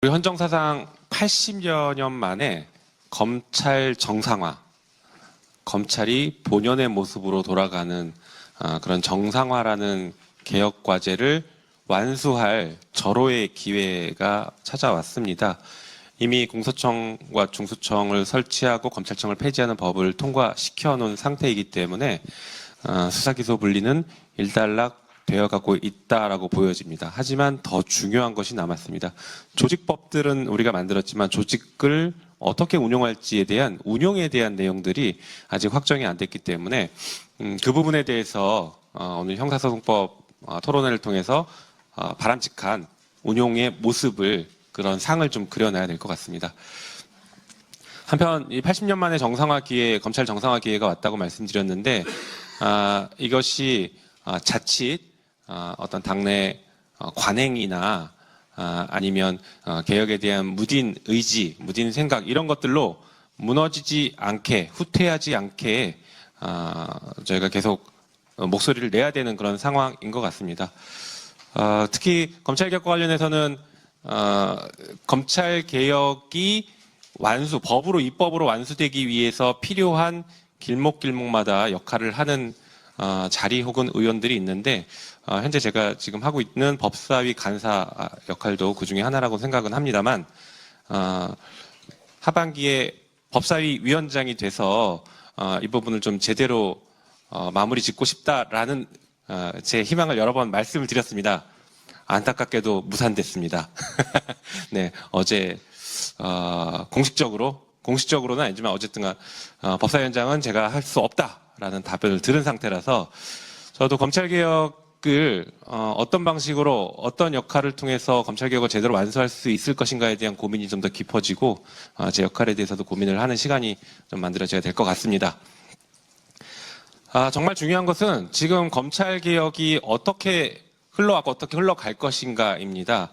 우리 헌정사상 80여 년 만에 검찰 정상화, 검찰이 본연의 모습으로 돌아가는 그런 정상화라는 개혁 과제를 완수할 절호의 기회가 찾아왔습니다. 이미 공소청과 중수청을 설치하고 검찰청을 폐지하는 법을 통과시켜 놓은 상태이기 때문에 수사기소 분리는 일단락 되어가고 있다라고 보여집니다. 하지만 더 중요한 것이 남았습니다. 조직법들은 우리가 만들었지만 조직을 어떻게 운용할지에 대한 운용에 대한 내용들이 아직 확정이 안 됐기 때문에 그 부분에 대해서 오늘 형사소송법 토론회를 통해서 바람직한 운용의 모습을 그런 상을 좀 그려놔야 될 것 같습니다. 한편 이 80년 만에 정상화 기회, 검찰 정상화 기회가 왔다고 말씀드렸는데 이것이 자칫 어떤 당내 관행이나 아니면 개혁에 대한 무딘 의지, 무딘 생각 이런 것들로 무너지지 않게, 후퇴하지 않게 저희가 계속 목소리를 내야 되는 그런 상황인 것 같습니다. 특히 검찰개혁과 관련해서는 검찰개혁이 법으로 입법으로 완수되기 위해서 필요한 길목길목마다 역할을 하는 자리 혹은 의원들이 있는데 현재 제가 지금 하고 있는 법사위 간사 역할도 그 중에 하나라고 생각은 합니다만 하반기에 법사위 위원장이 돼서 이 부분을 좀 제대로 마무리 짓고 싶다라는 제 희망을 여러 번 말씀을 드렸습니다. 안타깝게도 무산됐습니다. 네, 어제 공식적으로는 아니지만 어쨌든 법사위원장은 제가 할 수 없다라는 답변을 들은 상태라서 저도 검찰개혁을 어떤 방식으로 어떤 역할을 통해서 검찰개혁을 제대로 완수할 수 있을 것인가에 대한 고민이 좀 더 깊어지고 제 역할에 대해서도 고민을 하는 시간이 좀 만들어져야 될 것 같습니다. 정말 중요한 것은 지금 검찰개혁이 어떻게 흘러왔고 어떻게 흘러갈 것인가입니다.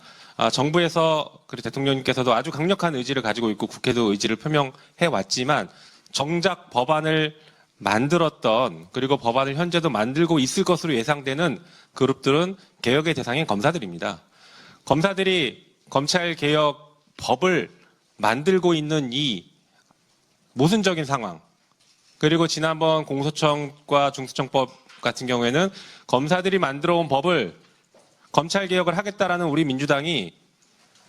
정부에서 그리고 대통령님께서도 아주 강력한 의지를 가지고 있고 국회도 의지를 표명해 왔지만 정작 법안을 만들었던 그리고 법안을 현재도 만들고 있을 것으로 예상되는 그룹들은 개혁의 대상인 검사들입니다. 검사들이 검찰개혁 법을 만들고 있는 이 모순적인 상황 그리고 지난번 공소청과 중수청법 같은 경우에는 검사들이 만들어온 법을 검찰개혁을 하겠다라는 우리 민주당이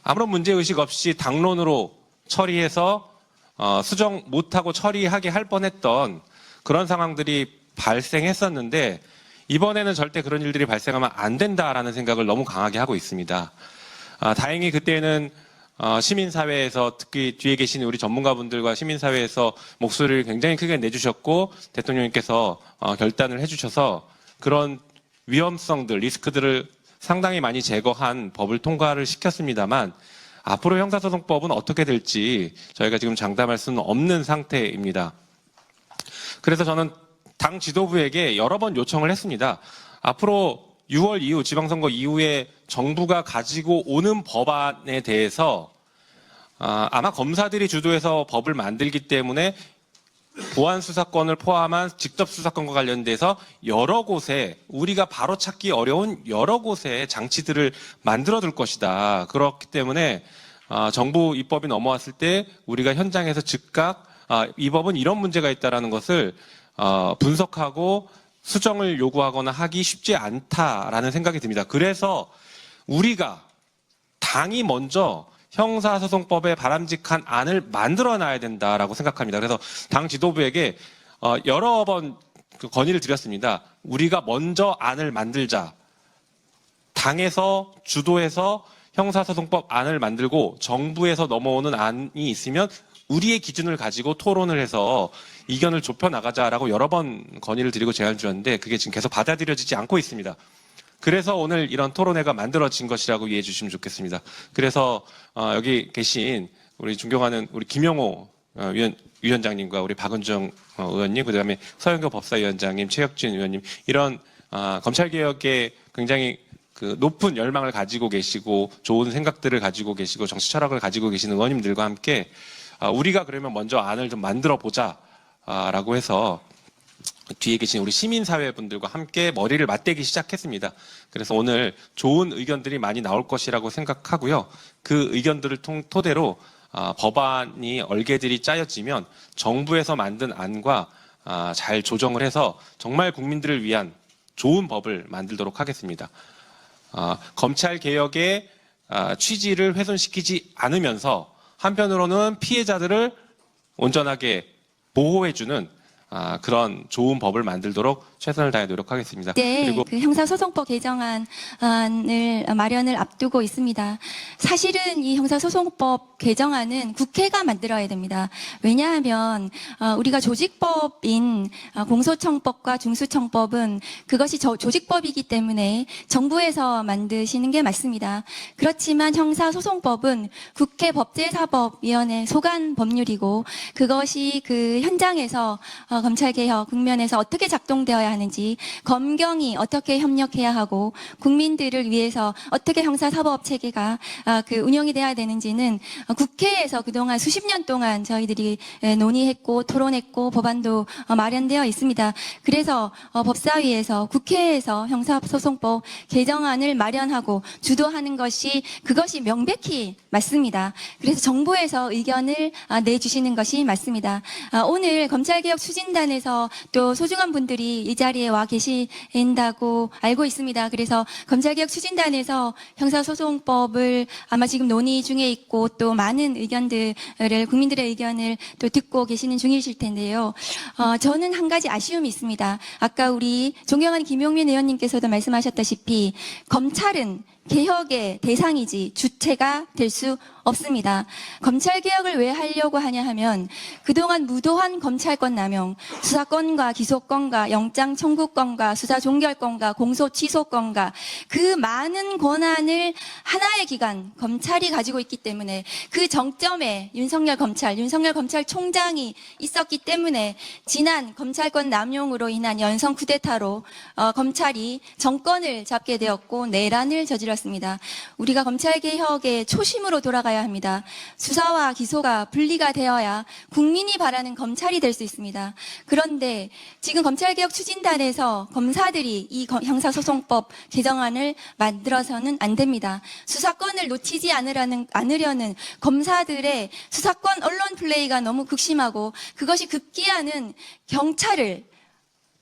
아무런 문제의식 없이 당론으로 처리해서 수정 못하고 처리하게 할 뻔했던 그런 상황들이 발생했었는데 이번에는 절대 그런 일들이 발생하면 안 된다라는 생각을 너무 강하게 하고 있습니다. 다행히 그때는 시민사회에서 특히 뒤에 계신 우리 전문가분들과 시민사회에서 목소리를 굉장히 크게 내주셨고 대통령님께서 결단을 해주셔서 그런 위험성들, 리스크들을 상당히 많이 제거한 법을 통과를 시켰습니다만 앞으로 형사소송법은 어떻게 될지 저희가 지금 장담할 수는 없는 상태입니다. 그래서 저는 당 지도부에게 여러 번 요청을 했습니다. 앞으로 6월 이후 지방선거 이후에 정부가 가지고 오는 법안에 대해서 아마 검사들이 주도해서 법을 만들기 때문에 보안수사권을 포함한 직접수사권과 관련돼서 여러 곳에 우리가 바로 찾기 어려운 여러 곳에 장치들을 만들어둘 것이다. 그렇기 때문에 정부 입법이 넘어왔을 때 우리가 현장에서 즉각 이 법은 이런 문제가 있다는 것을 분석하고 수정을 요구하거나 하기 쉽지 않다라는 생각이 듭니다. 그래서 우리가 당이 먼저 형사소송법에 바람직한 안을 만들어놔야 된다라고 생각합니다. 그래서 당 지도부에게 여러 번 건의를 드렸습니다. 우리가 먼저 안을 만들자. 당에서 주도해서 형사소송법 안을 만들고 정부에서 넘어오는 안이 있으면 우리의 기준을 가지고 토론을 해서 이견을 좁혀나가자라고 여러 번 건의를 드리고 제안을 드렸는데 그게 지금 계속 받아들여지지 않고 있습니다. 그래서 오늘 이런 토론회가 만들어진 것이라고 이해해 주시면 좋겠습니다. 그래서 여기 계신 우리 존경하는 우리 김영호 위원장님과 우리 박은정 의원님, 그다음에 서영교 법사위원장님, 최혁진 의원님 이런 검찰개혁에 굉장히 그 높은 열망을 가지고 계시고 좋은 생각들을 가지고 계시고 정치 철학을 가지고 계시는 의원님들과 함께 우리가 그러면 먼저 안을 좀 만들어 보자라고 해서 뒤에 계신 우리 시민사회분들과 함께 머리를 맞대기 시작했습니다. 그래서 오늘 좋은 의견들이 많이 나올 것이라고 생각하고요. 그 의견들을 토대로 법안이 얼개들이 짜여지면 정부에서 만든 안과 잘 조정을 해서 정말 국민들을 위한 좋은 법을 만들도록 하겠습니다. 검찰 개혁의 취지를 훼손시키지 않으면서 한편으로는 피해자들을 온전하게 보호해주는 그런 좋은 법을 만들도록 최선을 다해 노력하겠습니다. 네, 그리고 그 형사소송법 개정안을 마련을 앞두고 있습니다. 사실은 이 형사소송법 개정안은 국회가 만들어야 됩니다. 왜냐하면 우리가 조직법인 공소청법과 중수청법은 그것이 조직법이기 때문에 정부에서 만드시는 게 맞습니다. 그렇지만 형사소송법은 국회 법제사법위원회 소관 법률이고 그것이 그 현장에서 검찰개혁 국면에서 어떻게 작동되어야 하는지, 검경이 어떻게 협력해야 하고 국민들을 위해서 어떻게 형사사법 체계가 운영이 돼야 되는지는 국회에서 그동안 수십 년 동안 저희들이 논의했고 토론했고 법안도 마련되어 있습니다. 그래서 법사위에서 국회에서 형사소송법 개정안을 마련하고 주도하는 그것이 명백히 맞습니다. 그래서 정부에서 의견을 내주시는 것이 맞습니다. 오늘 검찰개혁 추진단에서 또 소중한 분들이 이 자리에 와 계신다고 알고 있습니다. 그래서 검찰개혁 추진단에서 형사소송법을 아마 지금 논의 중에 있고 또 많은 의견들을 국민들의 의견을 또 듣고 계시는 중이실 텐데요. 저는 한 가지 아쉬움이 있습니다. 아까 우리 존경하는 김용민 의원님께서도 말씀하셨다시피 검찰은 개혁의 대상이지 주체가 될 수 없습니다. 검찰개혁을 왜 하려고 하냐 하면 그동안 무도한 검찰권 남용, 수사권과 기소권과 영장 청구권과 수사 종결권과 공소 취소권과 그 많은 권한을 하나의 기관, 검찰이 가지고 있기 때문에 그 정점에 윤석열 검찰총장이 있었기 때문에 지난 검찰권 남용으로 인한 연성 쿠데타로 검찰이 정권을 잡게 되었고 내란을 저질렀습니다. 우리가 검찰개혁의 초심으로 돌아가야 합니다. 수사와 기소가 분리가 되어야 국민이 바라는 검찰이 될 수 있습니다. 그런데 지금 검찰개혁 추진단에서 검사들이 이 형사소송법 개정안을 만들어서는 안 됩니다. 수사권을 놓치지 않으려는 검사들의 수사권 언론 플레이가 너무 극심하고 그것이 급기야는 경찰을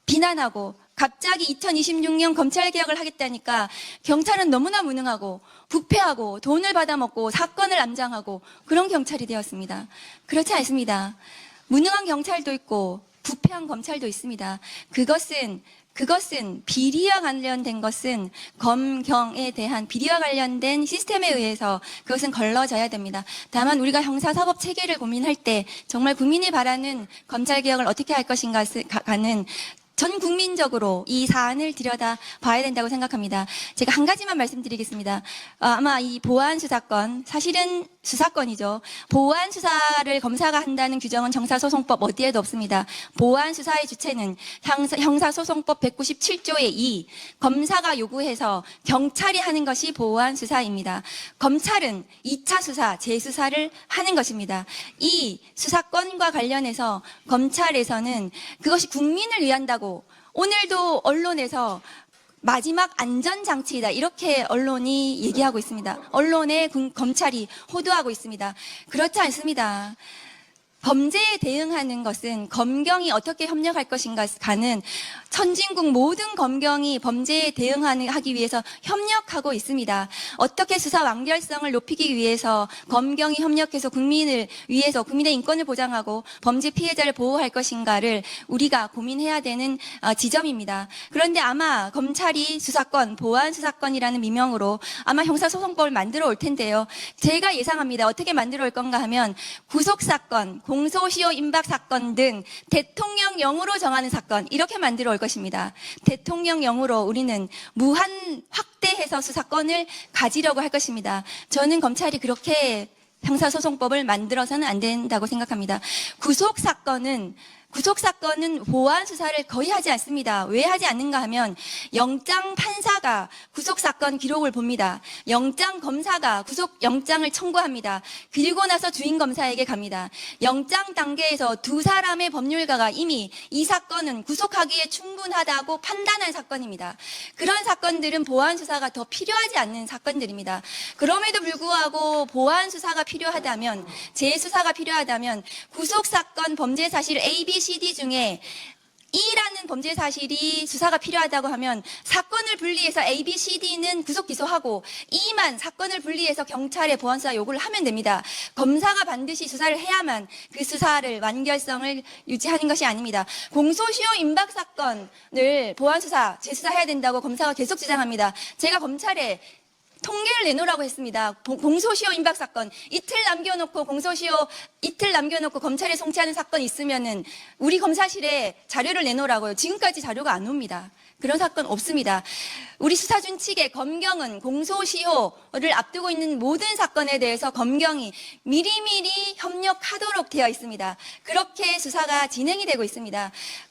비난하고 갑자기 2026년 검찰개혁을 하겠다니까 경찰은 너무나 무능하고 부패하고 돈을 받아먹고 사건을 암장하고 그런 경찰이 되었습니다. 그렇지 않습니다. 무능한 경찰도 있고 부패한 검찰도 있습니다. 그것은 비리와 관련된 것은 검경에 대한 비리와 관련된 시스템에 의해서 그것은 걸러져야 됩니다. 다만 우리가 형사사법 체계를 고민할 때 정말 국민이 바라는 검찰개혁을 어떻게 할 것인가는 전 국민적으로 이 사안을 들여다 봐야 된다고 생각합니다. 제가 한 가지만 말씀드리겠습니다. 아마 이 보안 수사권, 사실은 수사권이죠. 보안 수사를 검사가 한다는 규정은 형사소송법 어디에도 없습니다. 보안 수사의 주체는 형사소송법 197조의 2, 검사가 요구해서 경찰이 하는 것이 보안 수사입니다. 검찰은 2차 수사, 재수사를 하는 것입니다. 이 수사권과 관련해서 검찰에서는 그것이 국민을 위한다고 오늘도 언론에서 마지막 안전장치이다. 이렇게 언론이 얘기하고 있습니다. 언론에 검찰이 호도하고 있습니다. 그렇지 않습니다. 범죄에 대응하는 것은 검경이 어떻게 협력할 것인가는 선진국 모든 검경이 범죄에 대응하기 위해서 협력하고 있습니다. 어떻게 수사 완결성을 높이기 위해서 검경이 협력해서 국민을 위해서 국민의 인권을 보장하고 범죄 피해자를 보호할 것인가를 우리가 고민해야 되는 지점입니다. 그런데 아마 검찰이 수사권, 보안 수사권이라는 미명으로 아마 형사소송법을 만들어 올 텐데요. 제가 예상합니다. 어떻게 만들어 올 건가 하면 구속사건, 공소시효 임박 사건 등 대통령령으로 정하는 사건 이렇게 만들어 올 것입니다. 대통령령으로 우리는 무한 확대해서 수사권을 가지려고 할 것입니다. 저는 검찰이 그렇게 형사소송법을 만들어서는 안 된다고 생각합니다. 구속사건은 구속 사건은 보완 수사를 거의 하지 않습니다. 왜 하지 않는가 하면 영장 판사가 구속 사건 기록을 봅니다. 영장 검사가 구속 영장을 청구합니다. 그리고 나서 주인 검사에게 갑니다. 영장 단계에서 두 사람의 법률가가 이미 이 사건은 구속하기에 충분하다고 판단한 사건입니다. 그런 사건들은 보완 수사가 더 필요하지 않는 사건들입니다. 그럼에도 불구하고 보완 수사가 필요하다면, 재수사가 필요하다면 구속 사건 범죄 사실 A, B, C, D 중에 E라는 범죄 사실이 수사가 필요하다고 하면 사건을 분리해서 A, B, C, D는 구속 기소하고 E만 사건을 분리해서 경찰에 보완 수사 요구를 하면 됩니다. 검사가 반드시 수사를 해야만 그 수사를 완결성을 유지하는 것이 아닙니다. 공소시효 임박 사건을 보완 수사, 재수사해야 된다고 검사가 계속 주장합니다. 제가 검찰에 통계를 내놓으라고 했습니다. 공소시효 임박 사건 이틀 남겨놓고 검찰에 송치하는 사건 있으면은 우리 검사실에 자료를 내놓으라고요. 지금까지 자료가 안 옵니다. 그런 사건 없습니다. 우리 수사준 측의 검경은 공소시효를 앞두고 있는 모든 사건에 대해서 검경이 미리미리 협력하도록 되어 있습니다. 그렇게 수사가 진행이 되고 있습니다.